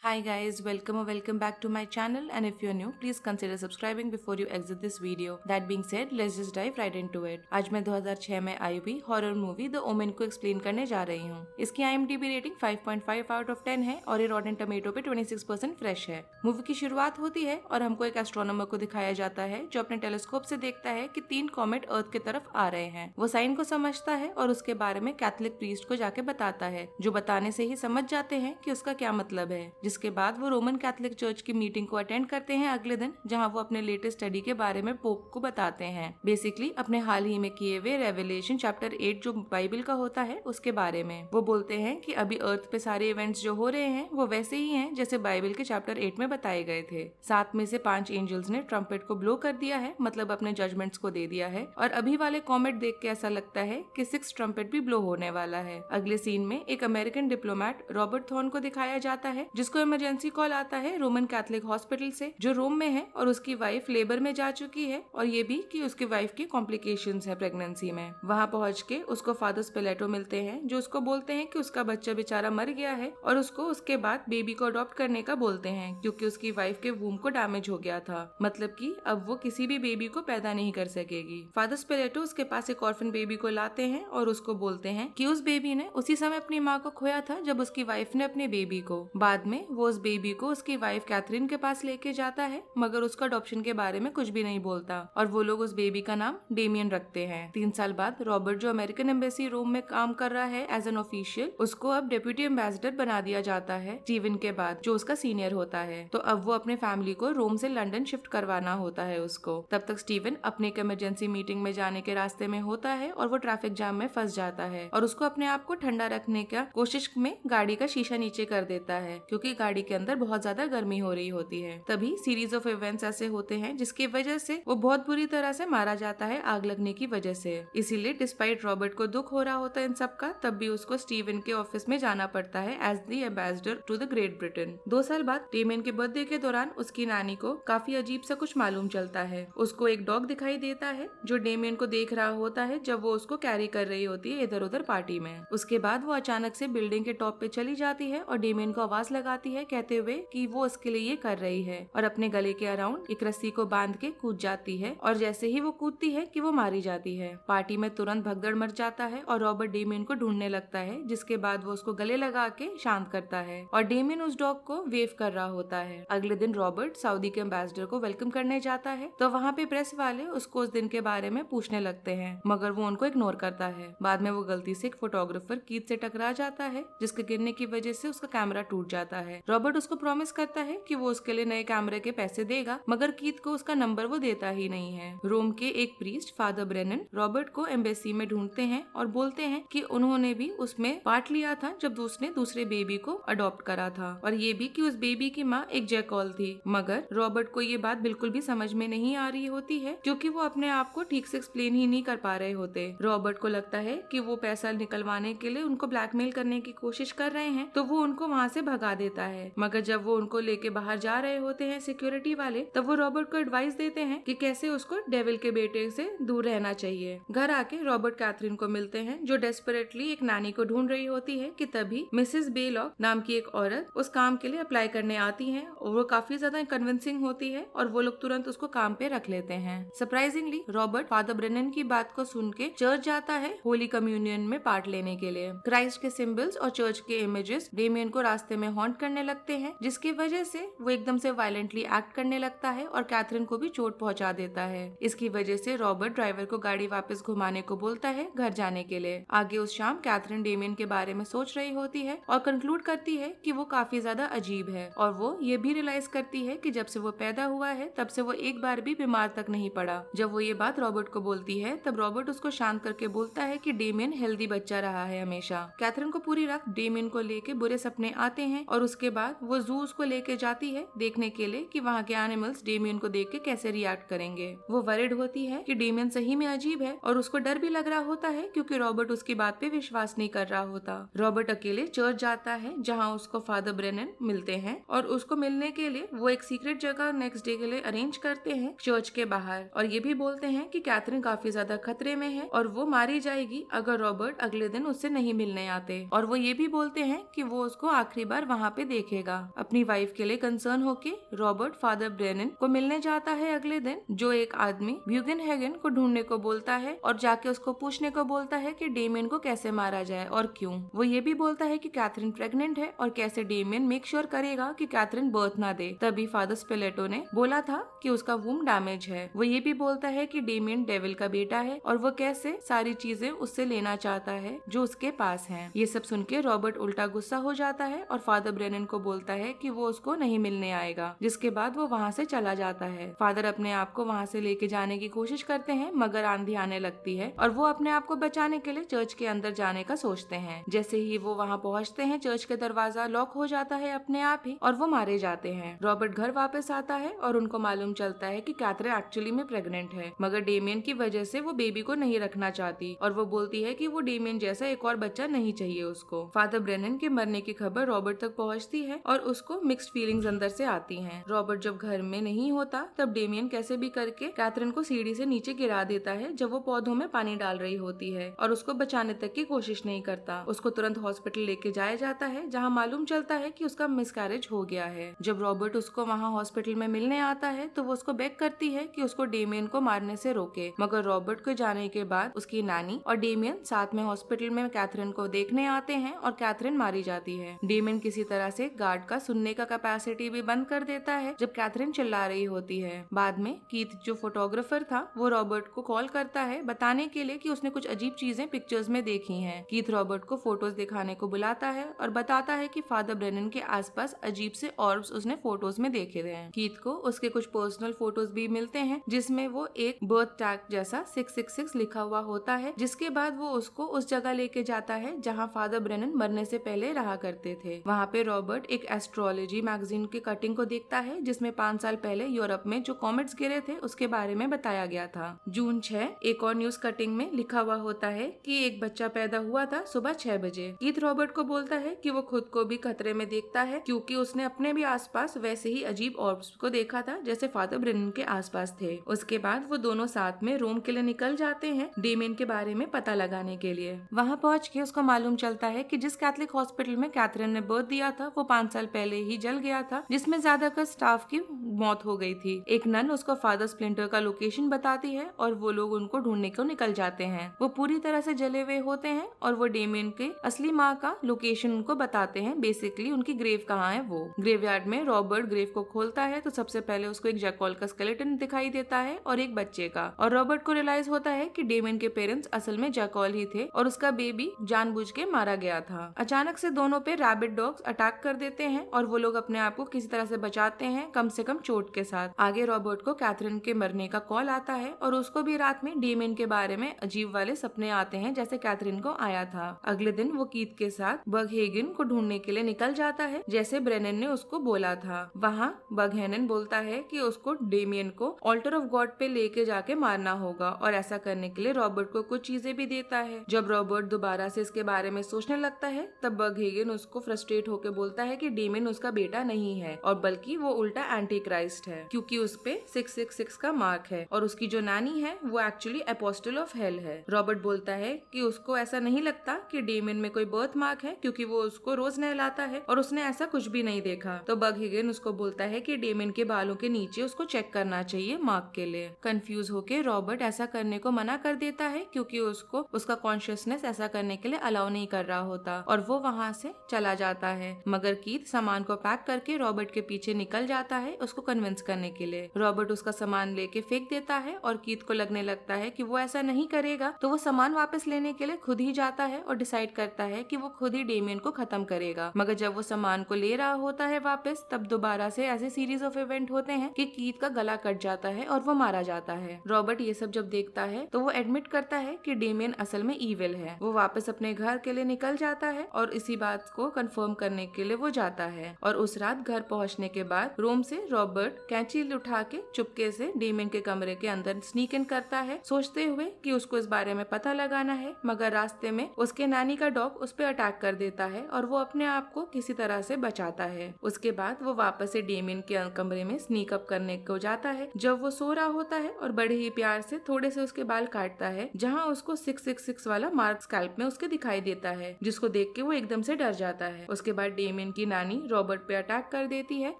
Hi guys, welcome or welcome back to my channel, and if you're new, please consider subscribing before you exit this video. That being said, let's just dive right into it. आज मैं 2006 में आई हुई horror movie the women को explain करने जा रही हूँ। इसकी IMDb रेटिंग 5.5 आउट ऑफ 10 है और ये रॉटेन टमेटो पे 26% फ्रेश है। मूवी की शुरुआत होती है और हमको एक एस्ट्रोनॉमर को दिखाया जाता है जो अपने टेलीस्कोप से देखता है कि 3 कॉमेट अर्थ की तरफ आ रहे हैं। वो साइन को समझता है और उसके बारे में कैथोलिक प्रीस्ट को जाके बताता है, जो बताने से ही समझ जाते हैं कि उसका क्या मतलब है। जिसके बाद वो रोमन कैथोलिक चर्च की मीटिंग को अटेंड करते हैं अगले दिन, जहां वो अपने लेटेस्ट स्टडी के बारे में पोप को बताते हैं। बेसिकली अपने हाल ही में किए हुए रेवलेशन चैप्टर 8 जो बाइबल का होता है उसके बारे में। वो बोलते हैं कि अभी अर्थ पे सारे इवेंट्स जो हो रहे हैं वो वैसे ही हैं जैसे बाइबल के चैप्टर 8 में बताए गए थे। 7 में से 5 एंजल्स ने ट्रम्पेट को ब्लो कर दिया है, मतलब अपने जजमेंट्स को दे दिया है। और अभी वाले कॉमेट देख के ऐसा लगता है कि 6 ट्रम्पेट भी ब्लो होने वाला है। अगले सीन में एक अमेरिकन डिप्लोमेट रॉबर्ट थॉर्न को दिखाया जाता है, जिसको इमरजेंसी कॉल आता है रोमन कैथोलिक हॉस्पिटल से जो रोम में है, और उसकी वाइफ लेबर में जा चुकी है और ये भी कि उसकी वाइफ की कॉम्प्लिकेशंस है प्रेगनेंसी में। वहाँ पहुँच के उसको फादर स्पिलेटो मिलते हैं जो उसको बोलते हैं कि उसका बच्चा बेचारा मर गया है और उसको उसके बाद बेबी को अडॉप्ट करने का बोलते हैं, क्योंकि उसकी वाइफ के वूम को डैमेज हो गया था, मतलब कि अब वो किसी भी बेबी को पैदा नहीं कर सकेगी। फादर स्पिलेटो उसके पास एक ऑर्फन बेबी को लाते हैं और उसको बोलते हैं कि उस बेबी ने उसी समय अपनी माँ को खोया था जब उसकी वाइफ ने अपने बेबी को। बाद में वो उस बेबी को उसकी वाइफ कैथरीन के पास लेके जाता है, मगर उसका अडॉप्शन के बारे में कुछ भी नहीं बोलता और वो लोग उस बेबी का नाम डेमियन रखते हैं। 3 साल बाद रॉबर्ट जो अमेरिकन एम्बेसी रोम में काम कर रहा है एज एन ऑफिशियल, उसको अब डेप्यूटी एम्बेसडर बना दिया जाता है स्टीवन के बाद, जो उसका सीनियर होता है। तो अब वो अपने फैमिली को रोम से लंदन शिफ्ट करवाना होता है उसको। तब तक स्टीवन अपने एक इमरजेंसी मीटिंग में जाने के रास्ते में होता है और वो ट्रैफिक जाम में फंस जाता है और उसको अपने आप को ठंडा रखने का कोशिश में गाड़ी का शीशा नीचे कर देता है, क्योंकि गाड़ी के अंदर बहुत ज्यादा गर्मी हो रही होती है। तभी सीरीज ऑफ इवेंट्स ऐसे होते हैं जिसकी वजह से वो बहुत बुरी तरह से मारा जाता है आग लगने की वजह से। इसीलिए डिस्पाइट रॉबर्ट को दुख हो रहा होता है इन सब का, तब भी उसको स्टीवन के ऑफिस में जाना पड़ता है as the ambassador to the Great Britain. 2 साल बाद डेमियन के बर्थडे के दौरान उसकी नानी को काफी अजीब सा कुछ मालूम चलता है। उसको एक डॉग दिखाई देता है जो डेमियन को देख रहा होता है जब वो उसको कैरी कर रही होती है इधर उधर पार्टी में। उसके बाद वो अचानक से बिल्डिंग के टॉप पे चली जाती है और डेमियन को आवाज लगाती है कहते हुए कि वो उसके लिए ये कर रही है, और अपने गले के अराउंड एक रस्सी को बांध के कूद जाती है और जैसे ही वो कूदती है कि वो मारी जाती है। पार्टी में तुरंत भगदड़ मच जाता है और रॉबर्ट डेमियन को ढूंढने लगता है, जिसके बाद वो उसको गले लगा के शांत करता है और डेमियन उस डॉग को वेव कर रहा होता है। अगले दिन रॉबर्ट सऊदी के एम्बेसडर को वेलकम करने जाता है, तो वहाँ पे प्रेस वाले उसको उस दिन के बारे में पूछने लगते हैं, मगर वो उनको इग्नोर करता है। बाद में वो गलती से एक फोटोग्राफर कीथ से टकरा जाता है, जिसके गिरने की वजह से उसका कैमरा टूट जाता है। रॉबर्ट उसको प्रॉमिस करता है कि वो उसके लिए नए कैमरे के पैसे देगा, मगर कीथ को उसका नंबर वो देता ही नहीं है। रोम के एक प्रीस्ट फादर ब्रेनन रॉबर्ट को एम्बेसी में ढूंढते हैं और बोलते हैं कि उन्होंने भी उसमें पार्ट लिया था जब उसने दूसरे बेबी को अडॉप्ट करा था, और ये भी कि उस बेबी की माँ एक जैकॉल थी। मगर रॉबर्ट को ये बात बिल्कुल भी समझ में नहीं आ रही होती है, क्योंकि वो अपने आप को ठीक से एक्सप्लेन ही नहीं कर पा रहे होते। रॉबर्ट को लगता है कि वो पैसा निकलवाने के लिए उनको ब्लैकमेल करने की कोशिश कर रहे हैं, तो वो उनको वहाँ से भगा देता है। मगर जब वो उनको लेके बाहर जा रहे होते हैं सिक्योरिटी वाले, तब वो रॉबर्ट को एडवाइस देते हैं कि कैसे उसको डेविल के बेटे से दूर रहना चाहिए। घर आके रॉबर्ट कैथरीन को मिलते हैं जो डेस्परेटली एक नानी को ढूंढ रही होती है कि तभी मिसेस बेलॉक नाम की एक औरत उस काम के लिए अप्लाई करने आती है और वो काफी ज्यादा कन्विंसिंग होती है और वो लोग तुरंत उसको काम पे रख लेते हैं। सरप्राइजिंगली रॉबर्ट फादर ब्रेनन की बात को सुन के चर्च जाता है होली कम्युनियन में पार्ट लेने के लिए। क्राइस्ट के सिंबल्स और चर्च के इमेजेस डेमियन को रास्ते में हॉन्ट करने लगते हैं, जिसकी वजह से वो एकदम से वायलेंटली एक्ट करने लगता है और कैथरीन को भी चोट पहुंचा देता है। इसकी वजह से रॉबर्ट ड्राइवर को गाड़ी वापस घुमाने को बोलता है घर जाने के लिए। आगे उस शाम कैथरीन डेमियन के बारे में सोच रही होती है और कंक्लूड करती है कि वो काफी ज्यादा अजीब है, और वो ये भी रियलाइज करती है कि जब से वो पैदा हुआ है तब से वो एक बार भी बीमार तक नहीं पड़ा। जब वो ये बात रॉबर्ट को बोलती है तब रॉबर्ट उसको शांत करके बोलता है कि डेमियन हेल्दी बच्चा रहा है हमेशा। कैथरीन को पूरी रात डेमियन को लेके बुरे सपने आते हैं और उसके बाद वो जू उसको लेके जाती है देखने के लिए कि वहाँ के एनिमल्स डेमियन को देख के कैसे रिएक्ट करेंगे। वो वरिड होती है कि डेमियन सही में अजीब है और उसको डर भी लग रहा होता है, क्योंकि रॉबर्ट उसकी बात पे विश्वास नहीं कर रहा होता। रॉबर्ट अकेले चर्च जाता है जहाँ उसको फादर ब्रेनन मिलते हैं और उसको मिलने के लिए वो एक सीक्रेट जगह नेक्स्ट डे के लिए अरेंज करते हैं चर्च के बाहर, और ये भी बोलते हैं कि कैथरीन काफी ज्यादा खतरे में है और वो मारी जाएगी अगर रॉबर्ट अगले दिन उससे नहीं मिलने आते। और वो ये भी बोलते हैं कि वो उसको आखिरी बार वहाँ पे देखेगा। अपनी वाइफ के लिए कंसर्न होके रॉबर्ट फादर ब्रेनन को मिलने जाता है अगले दिन, जो एक आदमी ब्यूगन हैगन को ढूंढने को बोलता है और जाके उसको पूछने को बोलता है कि डेमियन को कैसे मारा जाए और क्यों। वो ये भी बोलता है कि कैथरीन प्रेग्नेंट है और कैसे डेमियन मेक श्योर करेगा कि कैथरीन बर्थ ना दे। तभी फादर स्पिलेटो ने बोला था कि उसका वूम डैमेज है। वो ये भी बोलता है कि डेमियन डेविल का बेटा है और वो कैसे सारी चीजें उससे लेना चाहता है जो उसके पास है। ये सब सुन के रॉबर्ट उल्टा गुस्सा हो जाता है और फादर ब्रेनन को बोलता है कि वो उसको नहीं मिलने आएगा, जिसके बाद वो वहाँ से चला जाता है। फादर अपने आप को वहाँ से लेके जाने की कोशिश करते हैं मगर आंधी आने लगती है और वो अपने आप को बचाने के लिए चर्च के अंदर जाने का सोचते हैं। जैसे ही वो वहाँ पहुँचते हैं चर्च का दरवाजा लॉक हो जाता है अपने आप ही और वो मारे जाते हैं। रॉबर्ट घर वापस आता है और उनको मालूम चलता है कि कैथरीन एक्चुअली में प्रेग्नेंट है, मगर डेमियन की वजह से वो बेबी को नहीं रखना चाहती और वो बोलती है कि वो डेमियन जैसा एक और बच्चा नहीं चाहिए उसको। फादर ब्रेनन के मरने की खबर रॉबर्ट तक पहुंचती है और उसको मिक्स्ड फीलिंग्स अंदर से आती हैं। रॉबर्ट जब घर में नहीं होता तब डेमियन कैसे भी करके कैथरीन को सीढ़ी से नीचे गिरा देता है जब वो पौधों में पानी डाल रही होती है और उसको बचाने तक की कोशिश नहीं करता। उसको तुरंत हॉस्पिटल लेके जाया जाता है जहाँ मालूम चलता है कि उसका मिसकैरेज हो गया है। जब रॉबर्ट उसको वहाँ हॉस्पिटल में मिलने आता है तो वो उसको बेग करती है कि उसको डेमियन को मारने से रोके, मगर रॉबर्ट को जाने के बाद उसकी नानी और डेमियन साथ में हॉस्पिटल में कैथरीन को देखने आते हैं और कैथरीन मारी जाती है। डेमियन किसी तरह से गार्ड का सुनने का कैपेसिटी भी बंद कर देता है जब कैथरीन चिल्ला रही होती है। बाद में कीथ जो फोटोग्राफर था वो रॉबर्ट को कॉल करता है बताने के लिए कि उसने कुछ अजीब चीजें पिक्चर्स में देखी हैं। कीथ रॉबर्ट को फोटोज दिखाने को बुलाता है और बताता है कि फादर ब्रेनन के आसपास अजीब से ऑर्ब्स उसने फोटोज में देखे थे। कीथ को उसके कुछ पर्सनल फोटोज भी मिलते हैं जिसमें वो एक बर्थ टैग जैसा 666 लिखा हुआ होता है, जिसके बाद वो उसको उस जगह लेके जाता है जहाँ फादर ब्रेनन मरने से पहले रहा करते थे। वहाँ पे रॉबर्ट एक एस्ट्रोलॉजी मैगजीन की कटिंग को देखता है जिसमें 5 साल पहले यूरोप में जो कॉमेट्स गिरे थे उसके बारे में बताया गया था। जून 6 एक और न्यूज कटिंग में लिखा हुआ होता है कि एक बच्चा पैदा हुआ था सुबह 6 बजे। कीथ रॉबर्ट को बोलता है कि वो खुद को भी खतरे में देखता है क्योंकि उसने अपने भी आसपास वैसे ही अजीब ऑर्ब्स को देखा था जैसे फादर ब्रेनन के आसपास थे। उसके बाद वो दोनों साथ में रोम के लिए निकल जाते हैं डेमियन के बारे में पता लगाने के लिए। वहाँ पहुँच के उसको मालूम चलता है कि जिस कैथलिक हॉस्पिटल में कैथरीन ने बर्थ दिया था वो 5 साल पहले ही जल गया था, जिसमें ज्यादातर स्टाफ की मौत हो गई थी। एक नन उसको फादर स्प्लिंटर का लोकेशन बताती है और वो लोग उनको ढूंढने को निकल जाते हैं। वो पूरी तरह से जले हुए होते हैं और वो डेमियन के असली माँ का लोकेशन उनको बताते हैं, बेसिकली उनकी ग्रेव कहाँ है। वो ग्रेवयार्ड में रॉबर्ट ग्रेव को खोलता है तो सबसे पहले उसको एक जैकॉल का स्केलेटन दिखाई देता है और एक बच्चे का, और रॉबर्ट को रियलाइज होता है कि डेमियन के पेरेंट्स असल में जैकॉल ही थे और उसका बेबी जानबूझ के मारा गया था। अचानक से दोनों पे रैबिट डॉग्स अटैक कर देते हैं और वो लोग अपने आप को किसी तरह से बचाते हैं, कम से कम चोट के साथ। आगे रॉबर्ट को कैथरीन के मरने का कॉल आता है और उसको भी रात में डेमियन के बारे में अजीब वाले सपने आते हैं जैसे कैथरीन को आया था। अगले दिन वो कीथ के साथ बगहेगन को ढूंढने के लिए निकल जाता है जैसे ब्रेनन ने उसको बोला था। वहाँ बगहेगन बोलता है कि उसको डेमियन को ऑल्टर ऑफ गॉड पे लेके जाके मारना होगा और ऐसा करने के लिए रॉबर्ट को कुछ चीजें भी देता है। जब रॉबर्ट दोबारा से इसके बारे में सोचने लगता है तब बगहेगन उसको फ्रस्ट्रेट होकर बोलता है कि डेमियन उसका बेटा नहीं है और बल्कि वो उल्टा एंटी क्राइस्ट है क्योंकि उस पे 666 का मार्क है और उसकी जो नानी है वो एक्चुअली अपोस्टल ऑफ हेल है। रॉबर्ट बोलता है कि उसको ऐसा नहीं लगता कि डेमियन में कोई बर्थ मार्क है क्योंकि वो उसको रोज नहलाता है और उसने ऐसा कुछ भी नहीं देखा। तो बगहेगन उसको बोलता है कि डेमियन के बालों के नीचे उसको चेक करना चाहिए मार्क के लिए। कंफ्यूज होके रॉबर्ट ऐसा करने को मना कर देता है क्योंकि उसको उसका कॉन्शियसनेस ऐसा करने के लिए अलाउ नहीं कर रहा होता और वो वहाँ से चला जाता है। मगर कीथ सामान को पैक करके रॉबर्ट के पीछे निकल जाता है उसको कन्विंस करने के लिए। रॉबर्ट उसका सामान लेके फेंक देता है और कीथ को लगने लगता है कि वो ऐसा नहीं करेगा, तो वो सामान वापस लेने के लिए खुद ही जाता है और डिसाइड करता है कि वो खुद ही डेमियन को खत्म करेगा। मगर जब वो सामान को ले रहा होता है वापस, तब दोबारा से ऐसे सीरीज ऑफ इवेंट होते हैं कि कीथ का गला कट जाता है और वो मारा जाता है। रॉबर्ट ये सब जब देखता है तो वो एडमिट करता है कि डेमियन असल में ईविल है। वो वापस अपने घर के लिए निकल जाता है और इसी बात को कंफर्म करने के लिए वो जाता है। और उस रात घर पहुंचने के बाद रोम से रॉबर्ट कैंची उठा के चुपके से डेमियन के कमरे के अंदर स्नीक इन करता है, सोचते हुए कि उसको इस बारे में पता लगाना है। मगर रास्ते में उसके नानी का डॉग उस पर अटैक कर देता है और वो अपने आप को किसी तरह से बचाता है। उसके बाद वो वापस से डेमियन के कमरे में स्नीक अप करने को जाता है जब वो सो रहा होता है और बड़े ही प्यार से थोड़े से उसके बाल काटता है जहाँ उसको 666 वाला मार्क स्कैल्प में उसके दिखाई देता है, जिसको देख के वो एकदम से डर जाता है। उसके बाद डेमियन डेमियन की नानी रॉबर्ट पे अटैक कर देती है,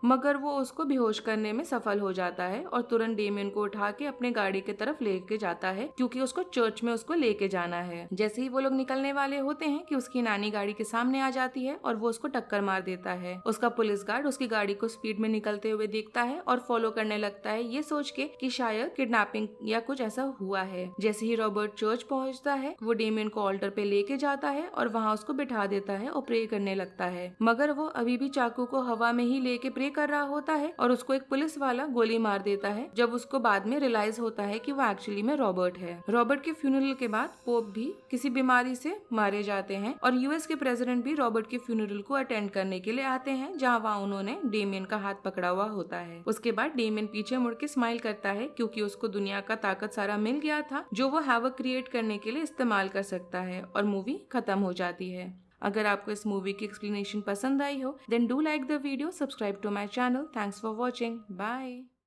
मगर वो उसको बेहोश करने में सफल हो जाता है और तुरंत डेमियन को उठा के अपने गाड़ी की तरफ लेके जाता है, क्योंकि उसको चर्च में उसको लेके जाना है। जैसे ही वो लोग निकलने वाले होते हैं कि उसकी नानी गाड़ी के सामने आ जाती है और वो उसको टक्कर मार देता है। उसका पुलिस गार्ड उसकी गाड़ी को स्पीड में निकलते हुए देखता है और फॉलो करने लगता है, ये सोच के कि शायद किडनैपिंग या कुछ ऐसा हुआ है। जैसे ही रॉबर्ट चर्च पहुंचता है, वो डेमियन को ऑल्टर पे लेके जाता है और वहाँ उसको बिठा देता है और प्रे करने लगता है, मगर वो अभी भी चाकू को हवा में ही लेके प्रे कर रहा होता है और उसको एक पुलिस वाला गोली मार देता है, जब उसको बाद में रियलाइज होता है कि वो एक्चुअली में रॉबर्ट है। रॉबर्ट के फ्यूनरल के बाद पोप भी किसी बीमारी से मारे जाते हैं और यूएस के प्रेसिडेंट भी रॉबर्ट के फ्यूनरल को अटेंड करने के लिए आते हैं, जहाँ वहाँ उन्होंने डेमियन का हाथ पकड़ा हुआ होता है। उसके बाद डेमियन पीछे मुड़ के स्माइल करता है, क्योंकि उसको दुनिया का ताकत सारा मिल गया था जो वो हैवक क्रिएट करने के लिए इस्तेमाल कर सकता है, और मूवी खत्म हो जाती है। अगर आपको इस मूवी की एक्सप्लेनेशन पसंद आई हो, then do like the video, subscribe to my channel. Thanks for watching, bye.